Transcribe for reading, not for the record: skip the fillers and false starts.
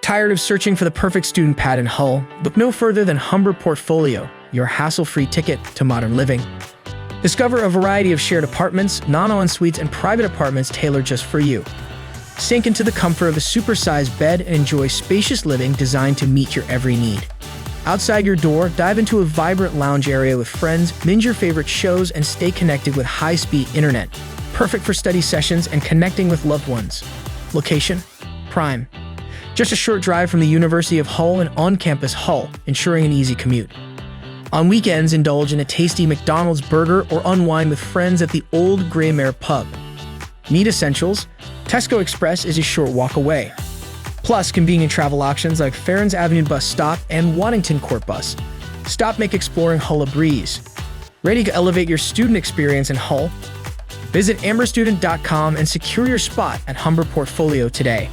Tired of searching for the perfect student pad in Hull? Look no further than Humber Portfolio, your hassle-free ticket to modern living. Discover a variety of shared apartments, non-ensuites, and private apartments tailored just for you. Sink into the comfort of a supersized bed and enjoy spacious living designed to meet your every need. Outside your door, dive into a vibrant lounge area with friends, binge your favorite shows, and stay connected with high-speed internet. Perfect for study sessions and connecting with loved ones. Location? Prime. Just a short drive from the University of Hull and on-campus Hull, ensuring an easy commute. On weekends, indulge in a tasty McDonald's burger or unwind with friends at the Old Grey Mare pub. Need essentials? Tesco Express is a short walk away. Plus, convenient travel options like Ferns Avenue Bus Stop and Waddington Court Bus. Stop make exploring Hull a breeze. Ready to elevate your student experience in Hull? Visit amberstudent.com and secure your spot at Humber Portfolio today.